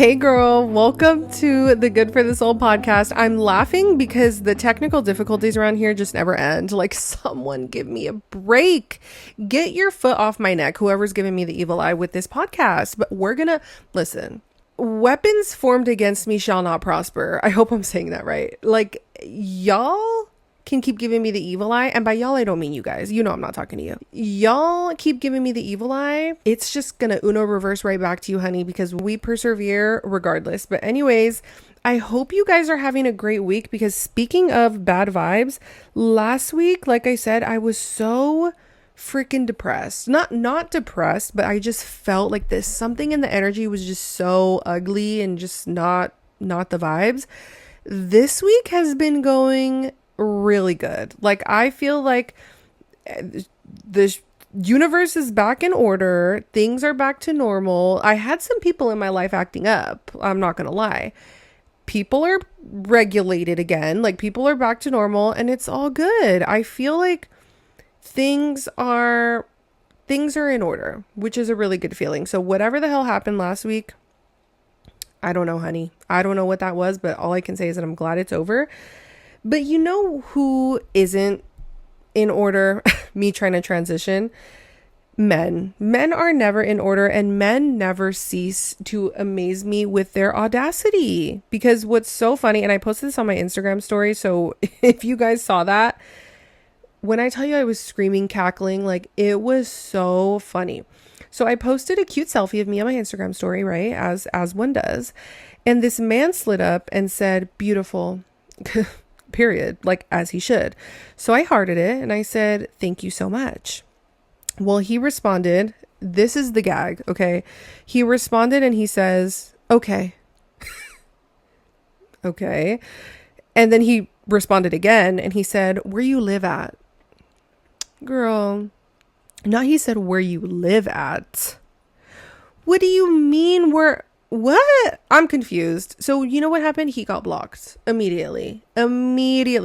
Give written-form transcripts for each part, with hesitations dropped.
Hey girl, welcome to the Good for the Soul podcast. I'm laughing because the technical difficulties around here just never end. Like, someone give me a break. Get your foot off my neck, whoever's giving me the evil eye with this podcast. But we're gonna listen. Weapons formed against me shall not prosper. I hope I'm saying that right. Like, y'all can keep giving me the evil eye, and by y'all I don't mean you guys. You know I'm not talking to you. Y'all keep giving me the evil eye. It's just gonna Uno reverse right back to you, honey, because we persevere regardless. But anyways, I hope you guys are having a great week, because speaking of bad vibes, last week, like I said, I was so freaking depressed. Not depressed, but I just felt like this something in the energy was just so ugly and just not the vibes. This week has been going really good. Like, I feel like the universe is back in order. Things are back to normal. I had some people in my life acting up. I'm not gonna lie. People are regulated again. Like, people are back to normal and it's all good. I feel like things are in order, which is a really good feeling. So whatever the hell happened last week, I don't know, honey. I don't know what that was, but all I can say is that I'm glad it's over. But you know who isn't in order? Me trying to transition. Men. Men are never in order, and men never cease to amaze me with their audacity. Because what's so funny, and I posted this on my Instagram story, so if you guys saw that, when I tell you I was screaming, cackling, like, it was so funny. So I posted a cute selfie of me on my Instagram story, right? As one does. And this man slid up and said, "Beautiful." Period, like, as he should. So I hearted it and I said, "Thank you so much." Well, he responded, this is the gag, okay? He responded and he says, "Okay." Okay. And then he responded again and he said, "Where you live at?" Girl, not he said, "Where you live at." What do you mean what? I'm confused. So you know what happened? He got blocked immediately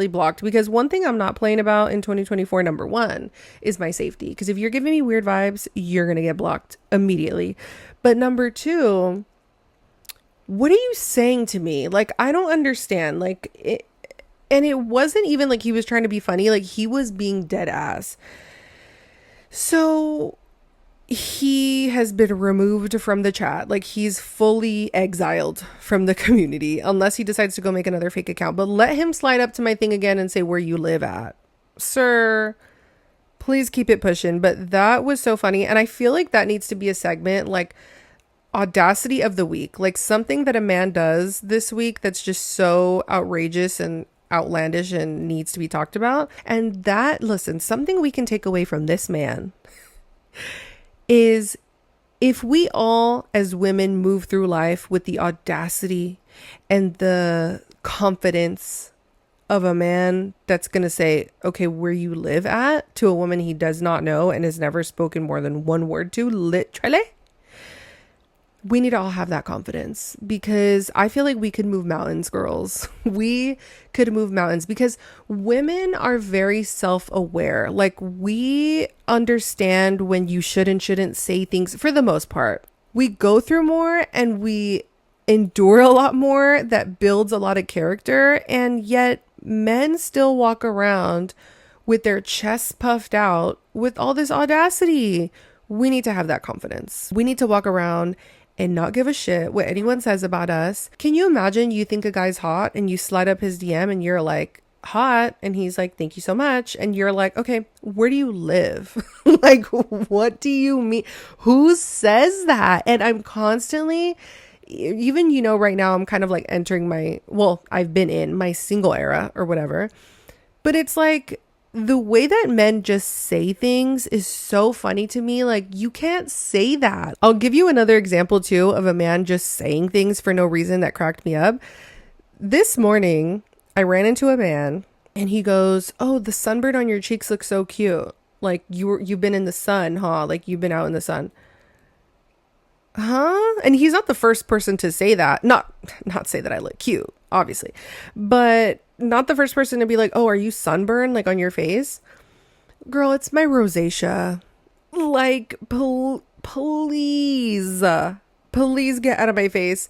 blocked, because one thing I'm not playing about in 2024, number one, is my safety. Because if you're giving me weird vibes, you're going to get blocked immediately. But number two, what are you saying to me? Like, I don't understand. Like, and it wasn't even like he was trying to be funny. Like, he was being dead ass. So he has been removed from the chat. Like, he's fully exiled from the community unless he decides to go make another fake account. But let him slide up to my thing again and say, "Where you live at?" Sir, please keep it pushing. But that was so funny, and I feel like that needs to be a segment, like audacity of the week, like something that a man does this week that's just so outrageous and outlandish and needs to be talked about. And that, listen, something we can take away from this man is, if we all as women move through life with the audacity and the confidence of a man that's going to say, "Okay, where you live at?" to a woman he does not know and has never spoken more than one word to, literally, we need to all have that confidence, because I feel like we could move mountains, girls. We could move mountains, because women are very self-aware. Like, we understand when you should and shouldn't say things for the most part. We go through more and we endure a lot more. That builds a lot of character. And yet men still walk around with their chests puffed out with all this audacity. We need to have that confidence. We need to walk around and not give a shit what anyone says about us. Can you imagine you think a guy's hot and you slide up his DM and you're like, "Hot," and he's like, "Thank you so much," and you're like, "Okay, where do you live?" Like, what do you mean? Who says that? And I'm constantly, even, you know, right now I'm kind of like entering I've been in my single era or whatever, but it's like, the way that men just say things is so funny to me. Like, you can't say that. I'll give you another example too of a man just saying things for no reason that cracked me up. This morning, I ran into a man and he goes, "Oh, the sunburn on your cheeks looks so cute. Like, you've been in the sun, huh? Like, you've been out in the sun." Huh? And he's not the first person to say that. Not say that I look cute, obviously, but not the first person to be like, "Oh, are you sunburned, like, on your face?" Girl, it's my rosacea. Like, please get out of my face.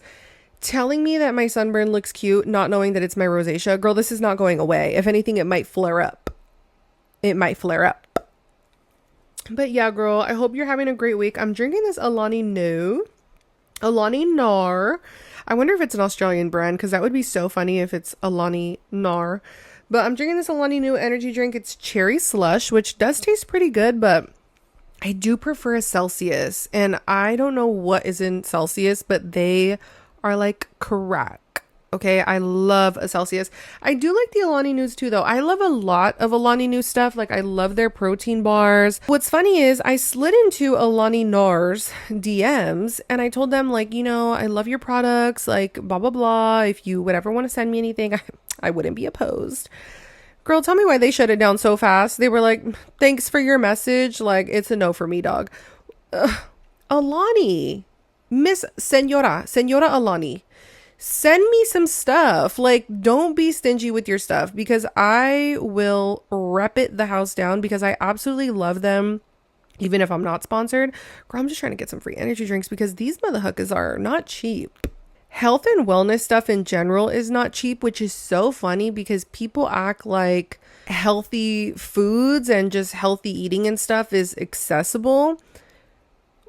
telling me that my sunburn looks cute, not knowing that it's my rosacea. Girl, this is not going away. If anything, it might flare up. It might flare up. But yeah, girl, I hope you're having a great week. I'm drinking this Alani Nar. I wonder if it's an Australian brand, because that would be so funny if it's Alani Nar. But I'm drinking this Alani Nu energy drink. It's cherry slush, which does taste pretty good, but I do prefer a Celsius. And I don't know what is in Celsius, but they are like crack. Okay, I love a Celsius. I do like the Alani Nus too, though. I love a lot of Alani Nu stuff. Like, I love their protein bars. What's funny is I slid into Alani Nar's DMs and I told them, like, I love your products, like, blah, blah, blah. If you would ever want to send me anything, I wouldn't be opposed. Girl, tell me why they shut it down so fast. They were like, thanks for your message. Like, it's a no for me, dog. Alani, Miss Senora Alani. Send me some stuff. Like, don't be stingy with your stuff, because I will rep it the house down, because I absolutely love them. Even if I'm not sponsored, girl, I'm just trying to get some free energy drinks, because these motherfuckers are not cheap. Health and wellness stuff in general is not cheap, which is so funny, because people act like healthy foods and just healthy eating and stuff is accessible.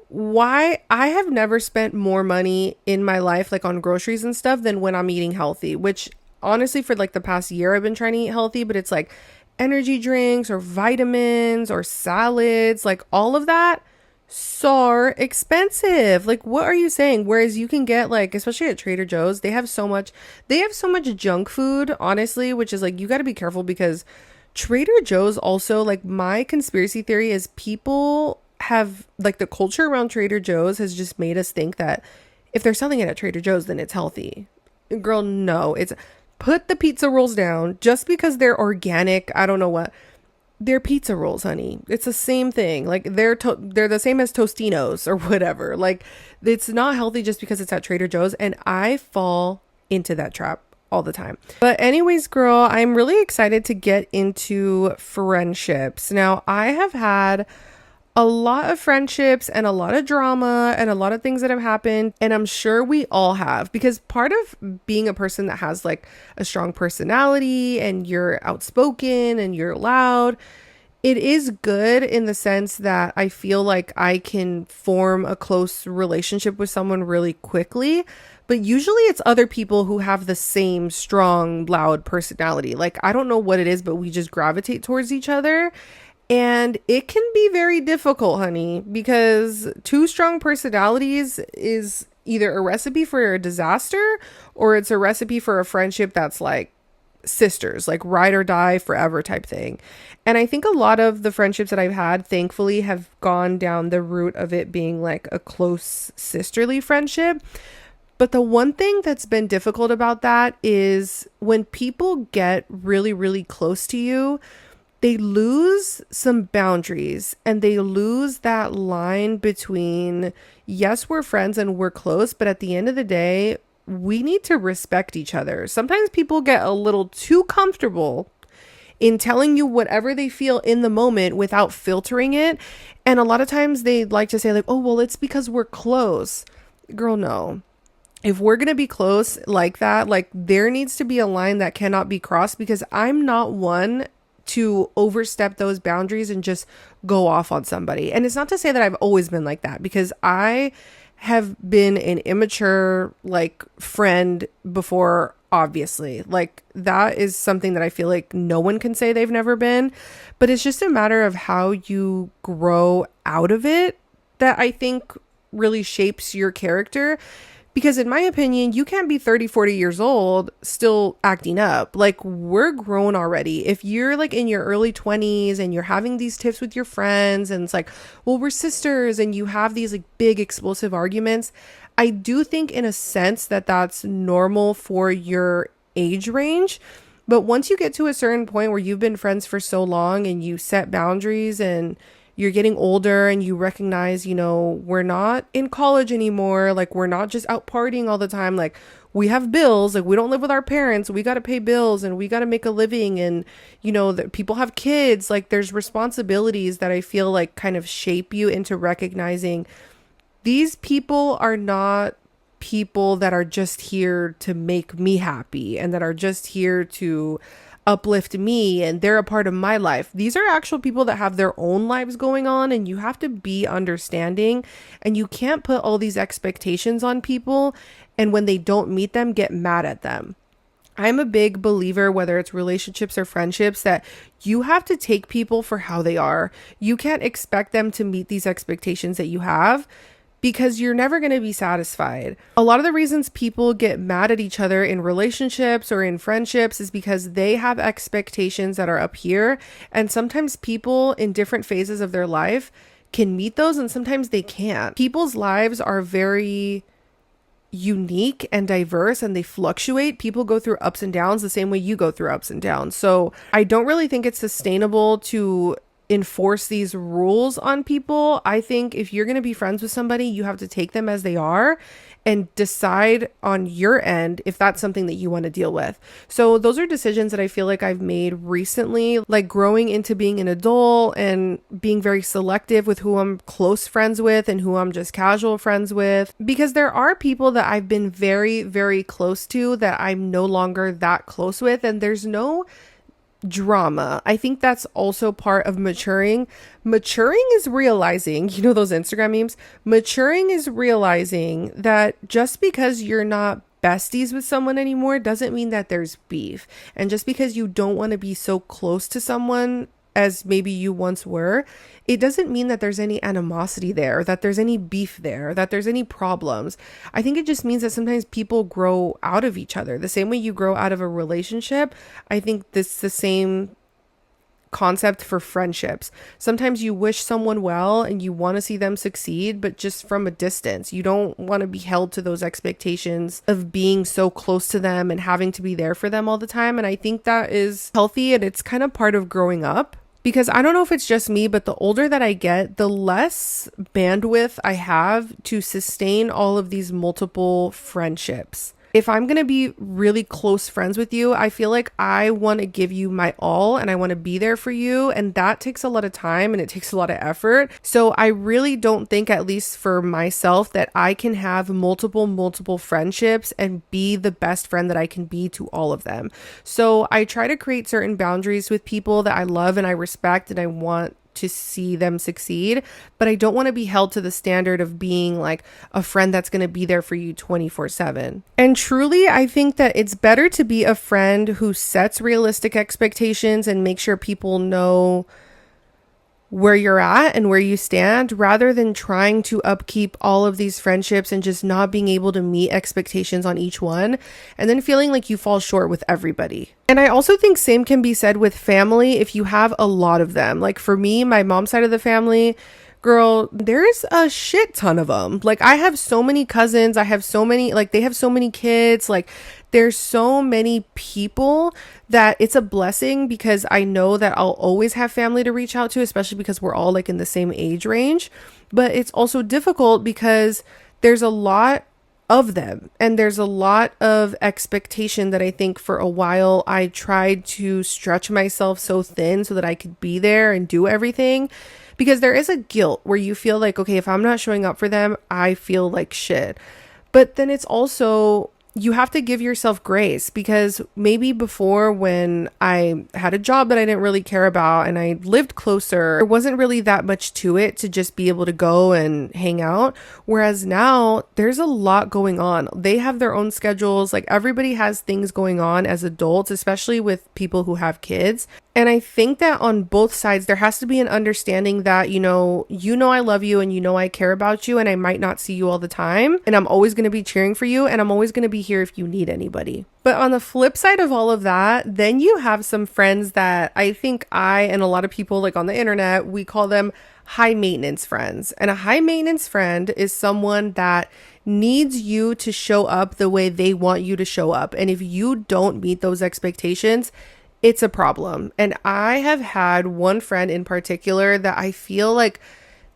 Why? I have never spent more money in my life, like on groceries and stuff, than when I'm eating healthy, which honestly for like the past year I've been trying to eat healthy, but it's like energy drinks or vitamins or salads, like all of that, so expensive. Like, what are you saying? Whereas you can get, like, especially at Trader Joe's, they have so much junk food, honestly, which is like, you got to be careful, because Trader Joe's also, like, my conspiracy theory is people have, like, the culture around Trader Joe's has just made us think that if they're selling it at Trader Joe's, then it's healthy. Girl, no, it's put the pizza rolls down. Just because they're organic, I don't know what, they're pizza rolls, honey. It's the same thing. Like, they're the same as Tostinos or whatever. Like, it's not healthy just because it's at Trader Joe's, and I fall into that trap all the time. But anyways, girl, I'm really excited to get into friendships. Now, I have had a lot of friendships and a lot of drama and a lot of things that have happened, and I'm sure we all have, because part of being a person that has like a strong personality and you're outspoken and you're loud, it is good in the sense that I feel like I can form a close relationship with someone really quickly. But usually it's other people who have the same strong, loud personality. Like, I don't know what it is, but we just gravitate towards each other. And it can be very difficult, honey, because two strong personalities is either a recipe for a disaster, or it's a recipe for a friendship that's like sisters, like ride or die forever type thing. And I think a lot of the friendships that I've had, thankfully, have gone down the route of it being like a close sisterly friendship. But the one thing that's been difficult about that is when people get really, really close to you, they lose some boundaries, and they lose that line between, yes, we're friends and we're close, but at the end of the day, we need to respect each other. Sometimes people get a little too comfortable in telling you whatever they feel in the moment without filtering it. And a lot of times they like to say like, oh, well, it's because we're close. Girl, no. If we're going to be close like that, like, there needs to be a line that cannot be crossed, because I'm not one to overstep those boundaries and just go off on somebody. And it's not to say that I've always been like that, because I have been an immature, like, friend before, obviously. Like, that is something that I feel like no one can say they've never been, but it's just a matter of how you grow out of it that I think really shapes your character. Because in my opinion, you can't be 30, 40 years old still acting up. Like, we're grown already. If you're like in your early 20s and you're having these tiffs with your friends and it's like, well, we're sisters, and you have these like big explosive arguments, I do think in a sense that that's normal for your age range. But once you get to a certain point where you've been friends for so long and you set boundaries and you're getting older and you recognize, we're not in college anymore. Like, we're not just out partying all the time. Like, we have bills. Like, we don't live with our parents. We got to pay bills and we got to make a living. And, that people have kids. Like, there's responsibilities that I feel like kind of shape you into recognizing these people are not people that are just here to make me happy and that are just here to uplift me and they're a part of my life. These are actual people that have their own lives going on, and you have to be understanding, and you can't put all these expectations on people and when they don't meet them, get mad at them. I'm a big believer, whether it's relationships or friendships, that you have to take people for how they are. You can't expect them to meet these expectations that you have, because you're never going to be satisfied. A lot of the reasons people get mad at each other in relationships or in friendships is because they have expectations that are up here. And sometimes people in different phases of their life can meet those, and sometimes they can't. People's lives are very unique and diverse, and they fluctuate. People go through ups and downs the same way you go through ups and downs. So I don't really think it's sustainable to enforce these rules on people. I think if you're going to be friends with somebody, you have to take them as they are and decide on your end if that's something that you want to deal with. So those are decisions that I feel like I've made recently, like growing into being an adult and being very selective with who I'm close friends with and who I'm just casual friends with, because there are people that I've been very, very close to that I'm no longer that close with, and there's no drama. I think that's also part of maturing. Maturing is realizing, you know, those Instagram memes, maturing is realizing that just because you're not besties with someone anymore doesn't mean that there's beef. And just because you don't want to be so close to someone as maybe you once were, it doesn't mean that there's any animosity there, that there's any beef there, that there's any problems. I think it just means that sometimes people grow out of each other. The same way you grow out of a relationship, I think this is the same concept for friendships. Sometimes you wish someone well and you want to see them succeed, but just from a distance. You don't want to be held to those expectations of being so close to them and having to be there for them all the time. And I think that is healthy, and it's kind of part of growing up. Because I don't know if it's just me, but the older that I get, the less bandwidth I have to sustain all of these multiple friendships. If I'm going to be really close friends with you, I feel like I want to give you my all and I want to be there for you. And that takes a lot of time and it takes a lot of effort. So I really don't think, at least for myself, that I can have multiple friendships and be the best friend that I can be to all of them. So I try to create certain boundaries with people that I love and I respect and I want to see them succeed, but I don't want to be held to the standard of being like a friend that's going to be there for you 24/7. And truly, I think that it's better to be a friend who sets realistic expectations and make sure people know where you're at and where you stand, rather than trying to upkeep all of these friendships and just not being able to meet expectations on each one and then feeling like you fall short with everybody. And I also think same can be said with family if you have a lot of them. Like for me, my mom's side of the family, girl, there's a shit ton of them. Like I have so many cousins, I have so many, like they have so many kids, like there's so many people that it's a blessing, because I know that I'll always have family to reach out to, especially because we're all like in the same age range. But it's also difficult because there's a lot of them and there's a lot of expectation that I think for a while I tried to stretch myself so thin so that I could be there and do everything. Because there is a guilt where you feel like, okay, if I'm not showing up for them, I feel like shit. But then it's also, you have to give yourself grace, because maybe before, when I had a job that I didn't really care about and I lived closer, there wasn't really that much to it to just be able to go and hang out. Whereas now there's a lot going on. They have their own schedules. Like everybody has things going on as adults, especially with people who have kids. And I think that on both sides, there has to be an understanding that, you know, I love you and you know I care about you, and I might not see you all the time, and I'm always going to be cheering for you, and I'm always going to be here if you need anybody. But on the flip side of all of that, then you have some friends that I think I and a lot of people like on the internet, we call them high maintenance friends. And a high maintenance friend is someone that needs you to show up the way they want you to show up. And if you don't meet those expectations, it's a problem. And I have had one friend in particular that I feel like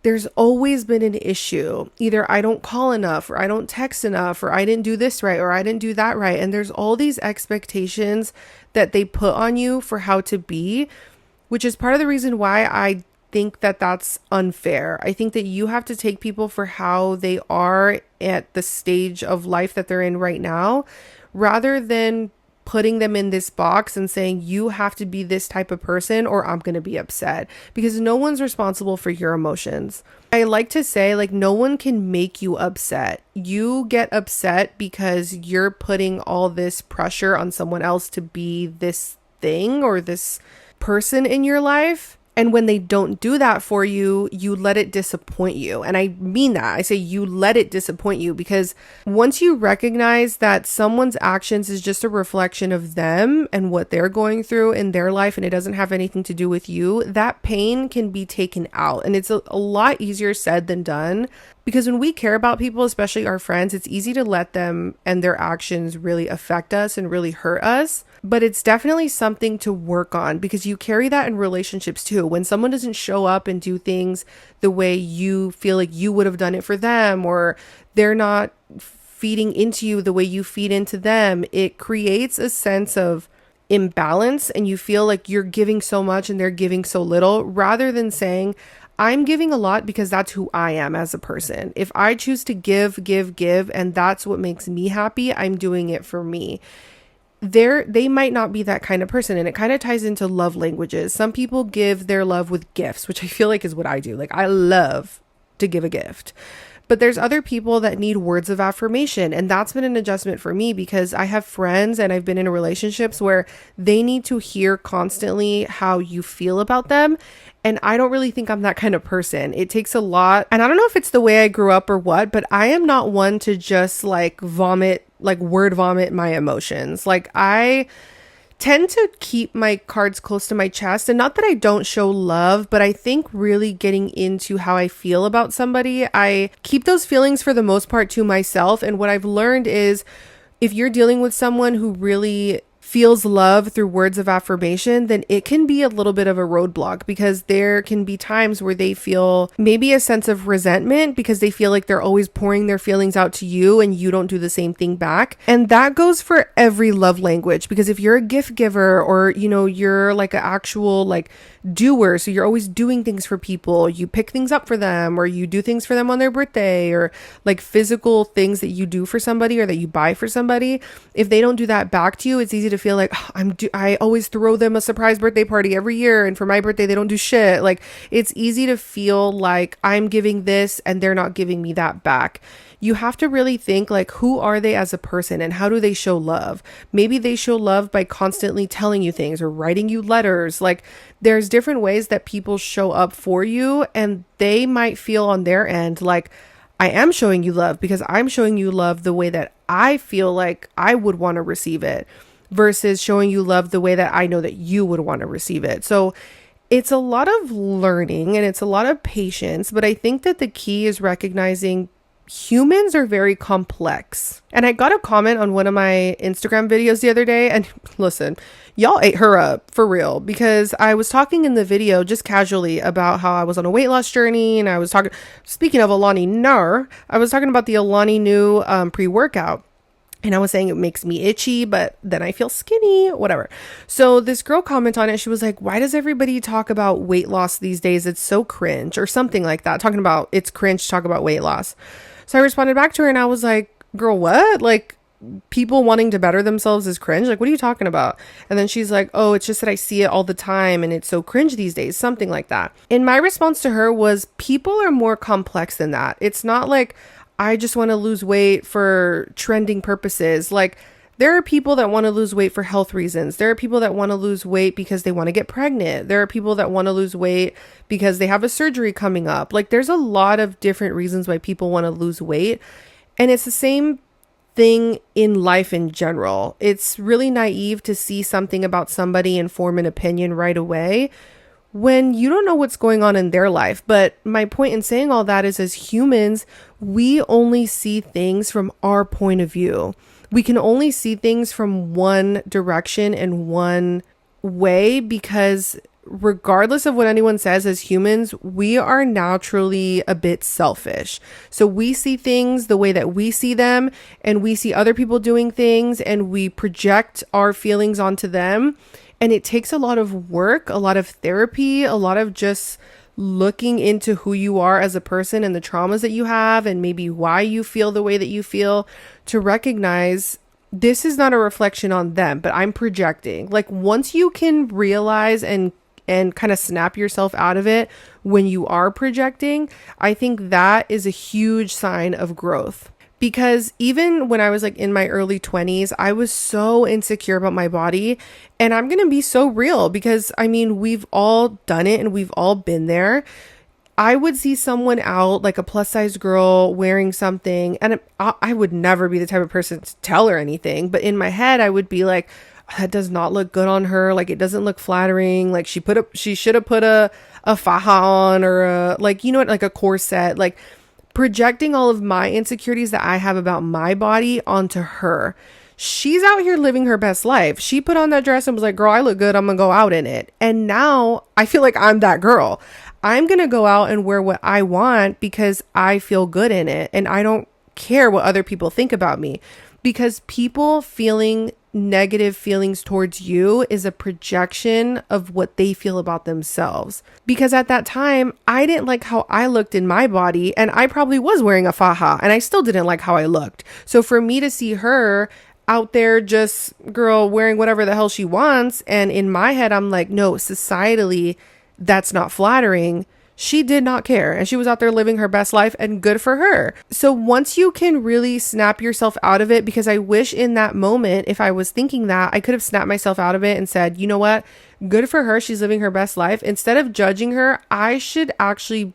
there's always been an issue. Either I don't call enough, or I don't text enough, or I didn't do this right, or I didn't do that right. And there's all these expectations that they put on you for how to be, which is part of the reason why I think that that's unfair. I think that you have to take people for how they are at the stage of life that they're in right now, rather than putting them in this box and saying you have to be this type of person or I'm going to be upset, because no one's responsible for your emotions. I like to say, like, no one can make you upset. You get upset because you're putting all this pressure on someone else to be this thing or this person in your life. And when they don't do that for you, you let it disappoint you. And I mean that. I say you let it disappoint you, because once you recognize that someone's actions is just a reflection of them and what they're going through in their life, and it doesn't have anything to do with you, that pain can be taken out. And it's a lot easier said than done, because when we care about people, especially our friends, it's easy to let them and their actions really affect us and really hurt us. But it's definitely something to work on, because you carry that in relationships too. When someone doesn't show up and do things the way you feel like you would have done it for them, or they're not feeding into you the way you feed into them, it creates a sense of imbalance, and you feel like you're giving so much and they're giving so little, rather than saying, I'm giving a lot because that's who I am as a person. If I choose to give, and that's what makes me happy, I'm doing it for me. They might not be that kind of person. And it kind of ties into love languages. Some people give their love with gifts, which I feel like is what I do. Like, I love to give a gift. But there's other people that need words of affirmation. And that's been an adjustment for me, because I have friends and I've been in relationships where they need to hear constantly how you feel about them. And I don't really think I'm that kind of person. It takes a lot. And I don't know if it's the way I grew up or what, but I am not one to just like word vomit my emotions. Like, I tend to keep my cards close to my chest, and not that I don't show love, but I think really getting into how I feel about somebody, I keep those feelings for the most part to myself. And what I've learned is, if you're dealing with someone who really feels love through words of affirmation, then it can be a little bit of a roadblock, because there can be times where they feel maybe a sense of resentment because they feel like they're always pouring their feelings out to you and you don't do the same thing back. And that goes for every love language, because if you're a gift giver, or you're like an actual like doer, so you're always doing things for people, you pick things up for them, or you do things for them on their birthday, or like physical things that you do for somebody or that you buy for somebody, if they don't do that back to you, it's easy to feel like, oh, I always throw them a surprise birthday party every year, and for my birthday they don't do shit. Like, it's easy to feel like I'm giving this and they're not giving me that back. You have to really think, like, who are they as a person and how do they show love? Maybe they show love by constantly telling you things or writing you letters. Like, there's different ways that people show up for you, and they might feel on their end like, I am showing you love because I'm showing you love the way that I feel like I would want to receive it, versus showing you love the way that I know that you would want to receive it. So it's a lot of learning and it's a lot of patience, but I think that the key is recognizing humans are very complex. And I got a comment on one of my Instagram videos the other day, and listen, y'all ate her up for real, because I was talking in the video just casually about how I was on a weight loss journey, and I was talking, speaking of Alani Nur, I was talking about the Alani Nu pre-workout. And I was saying it makes me itchy, but then I feel skinny, whatever. So this girl commented on it. She was like, why does everybody talk about weight loss these days? It's so cringe, or something like that. Talking about it's cringe to talk about weight loss. So I responded back to her and I was like, girl, what? Like, people wanting to better themselves is cringe? Like, what are you talking about? And then she's like, oh, it's just that I see it all the time and it's so cringe these days, something like that. And my response to her was, people are more complex than that. It's not like, I just want to lose weight for trending purposes. Like, there are people that want to lose weight for health reasons. There are people that want to lose weight because they want to get pregnant. There are people that want to lose weight because they have a surgery coming up. Like, there's a lot of different reasons why people want to lose weight. And it's the same thing in life in general. It's really naive to see something about somebody and form an opinion right away when you don't know what's going on in their life. But my point in saying all that is, as humans, we only see things from our point of view. We can only see things from one direction and one way, because regardless of what anyone says, as humans, we are naturally a bit selfish. So we see things the way that we see them, and we see other people doing things and we project our feelings onto them. And it takes a lot of work, a lot of therapy, a lot of just looking into who you are as a person and the traumas that you have and maybe why you feel the way that you feel, to recognize this is not a reflection on them, but I'm projecting. Like once you can realize and kind of snap yourself out of it when you are projecting, I think that is a huge sign of growth. Because even when I was like in my early 20s, I was so insecure about my body. And I'm going to be so real because I mean, we've all done it and we've all been there. I would see someone out, like a plus size girl wearing something, and I would never be the type of person to tell her anything. But in my head, I would be like, that does not look good on her. Like it doesn't look flattering. Like she should have put a faja on, or like, you know what, like a corset, like projecting all of my insecurities that I have about my body onto her. She's out here living her best life. She put on that dress and was like, girl, I look good. I'm gonna go out in it. And now I feel like I'm that girl. I'm gonna go out and wear what I want because I feel good in it. And I don't care what other people think about me, because people feeling negative feelings towards you is a projection of what they feel about themselves. Because at that time, I didn't like how I looked in my body, and I probably was wearing a faja and I still didn't like how I looked. So for me to see her out there just, girl, wearing whatever the hell she wants, and in my head I'm like, no, societally that's not flattering. She did not care, and she was out there living her best life, and good for her. So once you can really snap yourself out of it, because I wish in that moment, if I was thinking that, I could have snapped myself out of it and said, you know what, good for her, she's living her best life. Instead of judging her, I should actually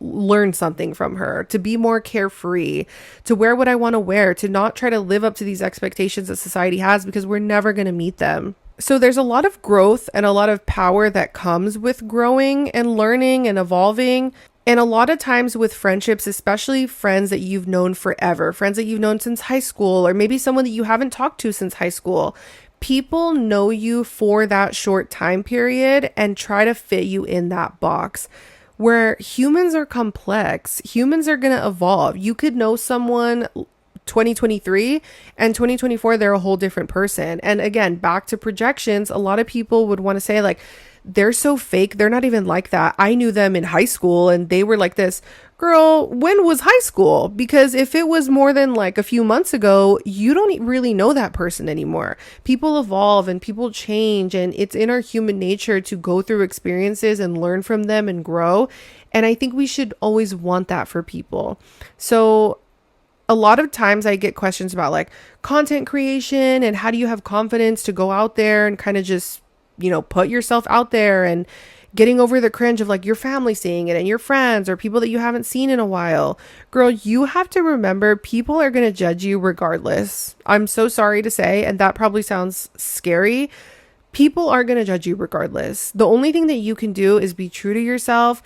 learn something from her, to be more carefree, to wear what I want to wear, to not try to live up to these expectations that society has, because we're never going to meet them. So there's a lot of growth and a lot of power that comes with growing and learning and evolving. And a lot of times with friendships, especially friends that you've known forever, friends that you've known since high school, or maybe someone that you haven't talked to since high school, people know you for that short time period and try to fit you in that box. Where humans are complex, humans are going to evolve. You could know someone 2023 and 2024 they're a whole different person. And again, back to projections, a lot of people would want to say like, they're so fake, they're not even like that. I knew them in high school and they were like this. Girl, when was high school? Because if it was more than like a few months ago, you don't really know that person anymore. People evolve and people change, and it's in our human nature to go through experiences and learn from them and grow. And I think we should always want that for people. So a lot of times I get questions about like content creation and how do you have confidence to go out there and kind of just, you know, put yourself out there, and getting over the cringe of like your family seeing it and your friends or people that you haven't seen in a while. Girl, you have to remember, people are going to judge you regardless. I'm so sorry to say, and that probably sounds scary. People are going to judge you regardless. The only thing that you can do is be true to yourself,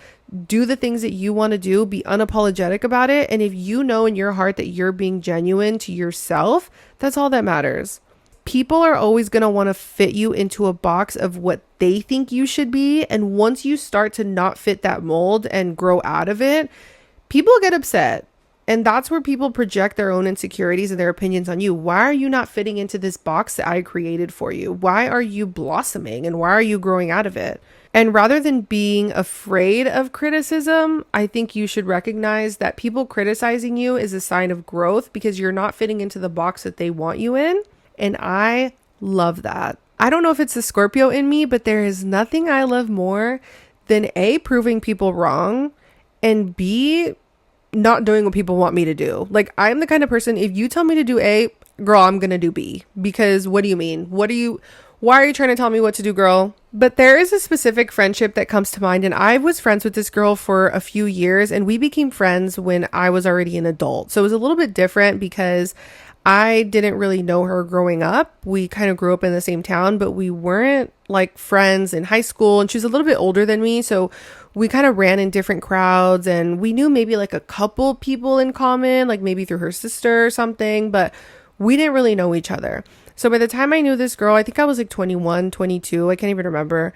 do the things that you want to do, be unapologetic about it. And if you know in your heart that you're being genuine to yourself, that's all that matters. People are always going to want to fit you into a box of what they think you should be. And once you start to not fit that mold and grow out of it, people get upset. And that's where people project their own insecurities and their opinions on you. Why are you not fitting into this box that I created for you? Why are you blossoming and why are you growing out of it? And rather than being afraid of criticism, I think you should recognize that people criticizing you is a sign of growth, because you're not fitting into the box that they want you in. And I love that. I don't know if it's the Scorpio in me, but there is nothing I love more than A, proving people wrong, and B, not doing what people want me to do. Like, I'm the kind of person, if you tell me to do A, girl, I'm gonna do B. Because what do you mean? Why are you trying to tell me what to do, girl? But there is a specific friendship that comes to mind, and I was friends with this girl for a few years, and we became friends when I was already an adult. So it was a little bit different because I didn't really know her growing up. We kind of grew up in the same town, but we weren't like friends in high school. And she was a little bit older than me. So we kind of ran in different crowds, and we knew maybe like a couple people in common, like maybe through her sister or something, but we didn't really know each other. So by the time I knew this girl, I think I was like 21, 22. I can't even remember.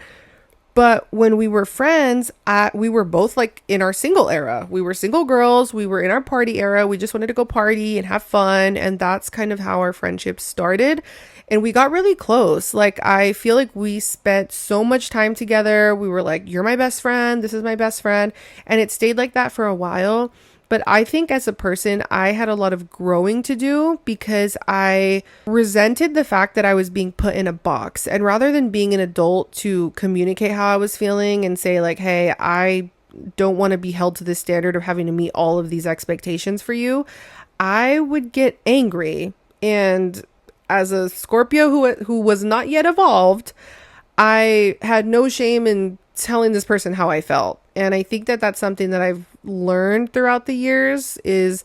But when we were friends, we were both like in our single era. We were single girls. We were in our party era. We just wanted to go party and have fun. And that's kind of how our friendship started. And we got really close. Like, I feel like we spent so much time together. We were like, you're my best friend. This is my best friend. And it stayed like that for a while. But I think as a person, I had a lot of growing to do because I resented the fact that I was being put in a box. And rather than being an adult to communicate how I was feeling and say like, hey, I don't want to be held to the standard of having to meet all of these expectations for you, I would get angry. And as a Scorpio who was not yet evolved, I had no shame in telling this person how I felt. And I think that that's something that I've learned throughout the years is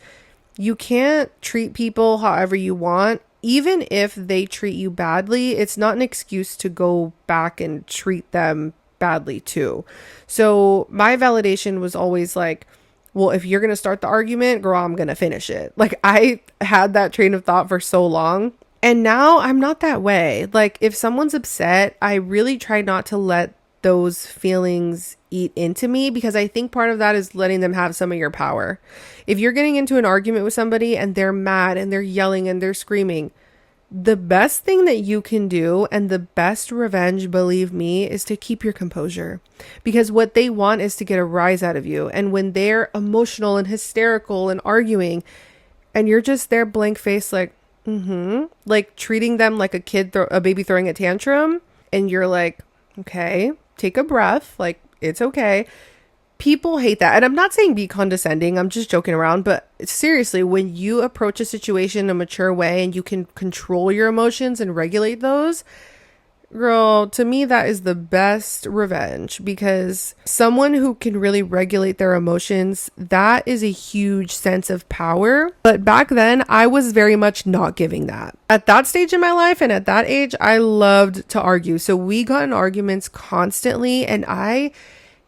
you can't treat people however you want. Even if they treat you badly, it's not an excuse to go back and treat them badly too. So my validation was always like, well, if you're going to start the argument, girl, I'm going to finish it. Like, I had that train of thought for so long. And now I'm not that way. Like, if someone's upset, I really try not to let those feelings eat into me, because I think part of that is letting them have some of your power. If you're getting into an argument with somebody and they're mad and they're yelling and they're screaming, the best thing that you can do and the best revenge, believe me, is to keep your composure, because what they want is to get a rise out of you. And when they're emotional and hysterical and arguing and you're just there blank face, like, like treating them like a baby throwing a tantrum, and you're like, okay, take a breath, like, it's okay. People hate that. And I'm not saying be condescending, I'm just joking around, but seriously, when you approach a situation in a mature way and you can control your emotions and regulate those, girl, to me, that is the best revenge, because someone who can really regulate their emotions, that is a huge sense of power. But back then, I was very much not giving that. At that stage in my life and at that age, I loved to argue. So we got in arguments constantly, and I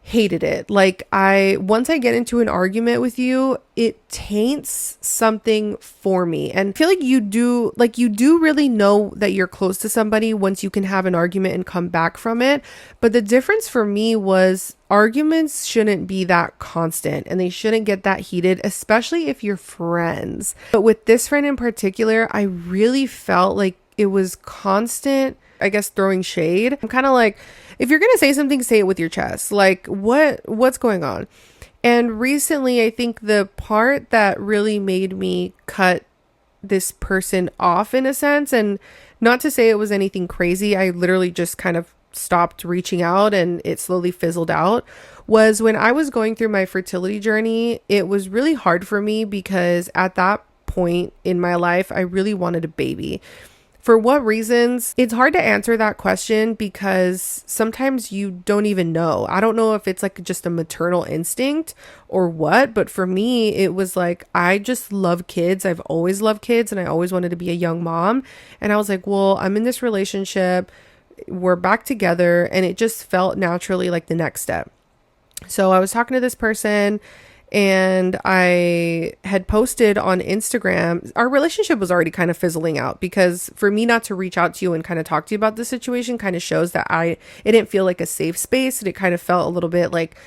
hated it. Like, once I get into an argument with you, it taints something for me. And I feel like you do really know that you're close to somebody once you can have an argument and come back from it. But the difference for me was arguments shouldn't be that constant and they shouldn't get that heated, especially if you're friends. But with this friend in particular, I really felt like it was constant, I guess, throwing shade. I'm kind of like, if you're going to say something, say it with your chest. Like, what's going on? And recently, I think the part that really made me cut this person off, in a sense, and not to say it was anything crazy, I literally just kind of stopped reaching out and it slowly fizzled out, was when I was going through my fertility journey. It was really hard for me because at that point in my life, I really wanted a baby. For what reasons? It's hard to answer that question because sometimes you don't even know. I don't know if it's like just a maternal instinct or what, but for me, it was like, I just love kids. I've always loved kids and I always wanted to be a young mom. And I was like, well, I'm in this relationship, we're back together, and it just felt naturally like the next step. So I was talking to this person, and I had posted on Instagram. Our relationship was already kind of fizzling out, because for me not to reach out to you and kind of talk to you about the situation kind of shows that it didn't feel like a safe space, and it kind of felt a little bit like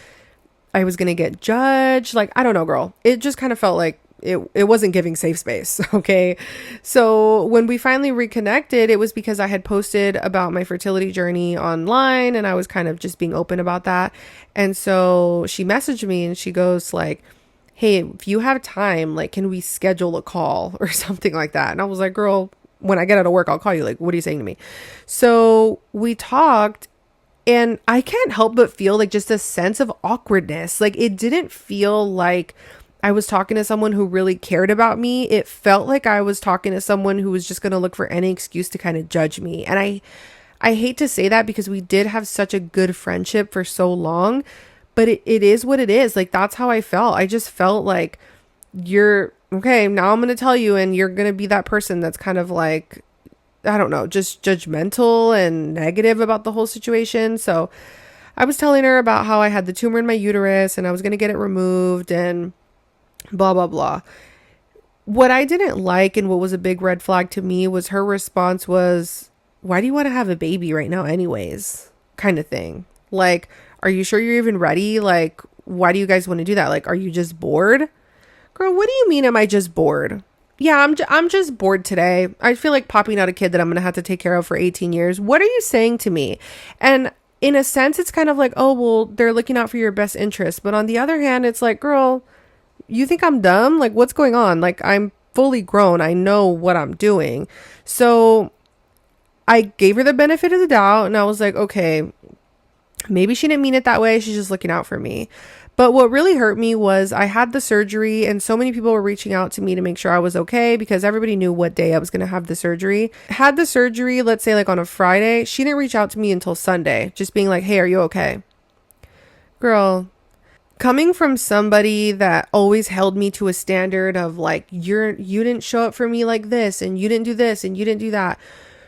I was going to get judged. Like, I don't know, girl. It just kind of felt like it wasn't giving safe space. Okay. So when we finally reconnected, it was because I had posted about my fertility journey online and I was kind of just being open about that. And so she messaged me and she goes like, hey, if you have time, like, can we schedule a call or something like that? And I was like, girl, when I get out of work, I'll call you. Like, what are you saying to me? So we talked, and I can't help but feel like just a sense of awkwardness. Like, it didn't feel like I was talking to someone who really cared about me. It felt like I was talking to someone who was just going to look for any excuse to kind of judge me. And I hate to say that because we did have such a good friendship for so long, but it is what it is. Like, that's how I felt. I just felt like, you're okay, now I'm going to tell you, and you're going to be that person that's kind of like, I don't know, just judgmental and negative about the whole situation. So I was telling her about how I had the tumor in my uterus and I was going to get it removed and blah, blah, blah. What I didn't like and what was a big red flag to me was her response was, why do you want to have a baby right now anyways? Kind of thing. Like, are you sure you're even ready? Like, why do you guys want to do that? Like, are you just bored? Girl, what do you mean, am I just bored? Yeah, I'm just bored today. I feel like popping out a kid that I'm going to have to take care of for 18 years. What are you saying to me? And in a sense, it's kind of like, oh, well, they're looking out for your best interest. But on the other hand, it's like, girl, you think I'm dumb? Like, what's going on? Like, I'm fully grown. I know what I'm doing. So I gave her the benefit of the doubt and I was like, okay, maybe she didn't mean it that way. She's just looking out for me. But what really hurt me was I had the surgery and so many people were reaching out to me to make sure I was okay because everybody knew what day I was going to have the surgery. Had the surgery, let's say like on a Friday, she didn't reach out to me until Sunday, just being like, hey, are you okay? Girl, coming from somebody that always held me to a standard of like, you didn't show up for me like this and you didn't do this and you didn't do that.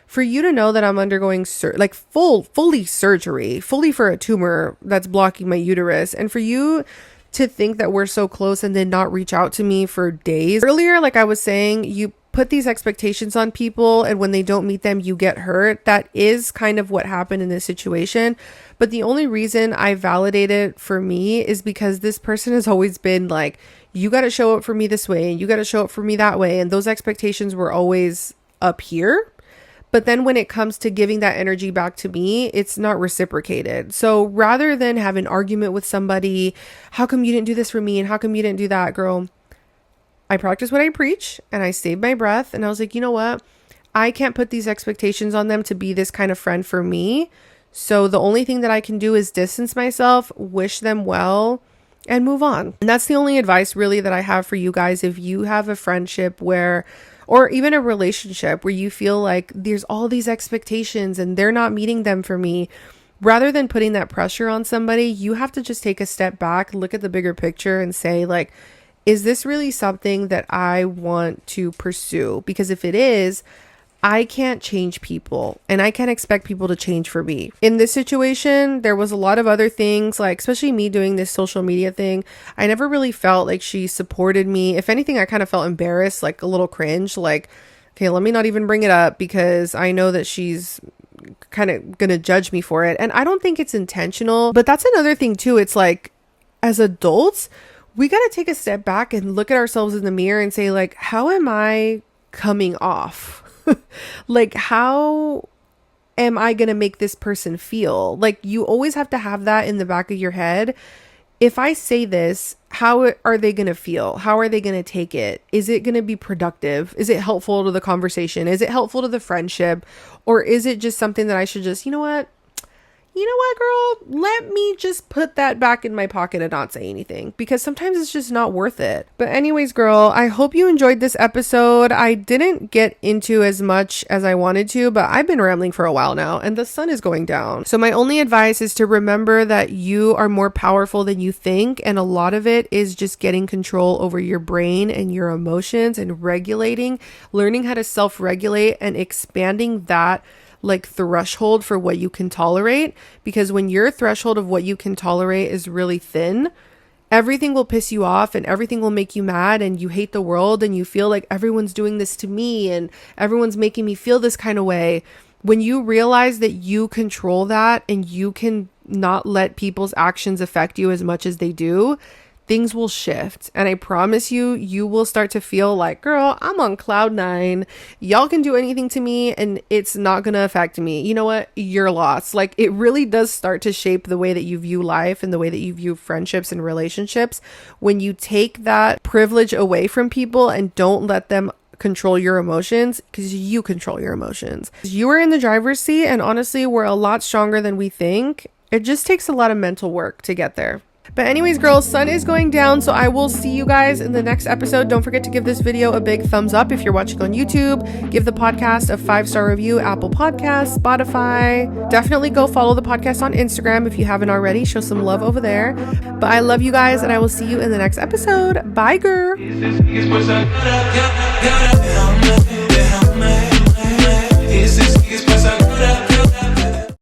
For you to know that I'm undergoing fully surgery, fully for a tumor that's blocking my uterus, and for you to think that we're so close and then not reach out to me for days. Earlier, like I was saying, you put these expectations on people and when they don't meet them, you get hurt. That is kind of what happened in this situation. But the only reason I validate it for me is because this person has always been like, you got to show up for me this way and you got to show up for me that way. And those expectations were always up here. But then when it comes to giving that energy back to me, it's not reciprocated. So rather than have an argument with somebody, how come you didn't do this for me? And how come you didn't do that, girl? I practice what I preach and I saved my breath. And I was like, you know what? I can't put these expectations on them to be this kind of friend for me. So the only thing that I can do is distance myself, wish them well, and move on. And that's the only advice really that I have for you guys. If you have a friendship or even a relationship where you feel like there's all these expectations and they're not meeting them for me, rather than putting that pressure on somebody, you have to just take a step back, look at the bigger picture and say like, is this really something that I want to pursue? Because if it is, I can't change people and I can't expect people to change for me. In this situation, there was a lot of other things, like especially me doing this social media thing. I never really felt like she supported me. If anything, I kind of felt embarrassed, like a little cringe, like, okay, let me not even bring it up because I know that she's kind of going to judge me for it. And I don't think it's intentional, but that's another thing too. It's like, as adults, we got to take a step back and look at ourselves in the mirror and say like, how am I coming off? Like, how am I going to make this person feel? Like, you always have to have that in the back of your head. If I say this, how are they going to feel? How are they going to take it? Is it going to be productive? Is it helpful to the conversation? Is it helpful to the friendship? Or is it just something that I should just, you know what, girl, let me just put that back in my pocket and not say anything, because sometimes it's just not worth it. But anyways, girl, I hope you enjoyed this episode. I didn't get into as much as I wanted to, but I've been rambling for a while now and the sun is going down. So my only advice is to remember that you are more powerful than you think. And a lot of it is just getting control over your brain and your emotions and regulating, learning how to self-regulate and expanding that like threshold for what you can tolerate. Because when your threshold of what you can tolerate is really thin, everything will piss you off and everything will make you mad and you hate the world and you feel like everyone's doing this to me and everyone's making me feel this kind of way. When you realize that you control that and you can not let people's actions affect you as much as they do, things will shift. And I promise you, you will start to feel like, girl, I'm on cloud 9. Y'all can do anything to me and it's not going to affect me. You know what? You're lost. Like, it really does start to shape the way that you view life and the way that you view friendships and relationships when you take that privilege away from people and don't let them control your emotions, because you control your emotions. You are in the driver's seat, and honestly, we're a lot stronger than we think. It just takes a lot of mental work to get there. But anyways, girls, sun is going down, so I will see you guys in the next episode. Don't forget to give this video a big thumbs up if you're watching on YouTube. Give the podcast a 5-star review, Apple Podcasts, Spotify. Definitely go follow the podcast on Instagram if you haven't already. Show some love over there. But I love you guys, and I will see you in the next episode. Bye, girl.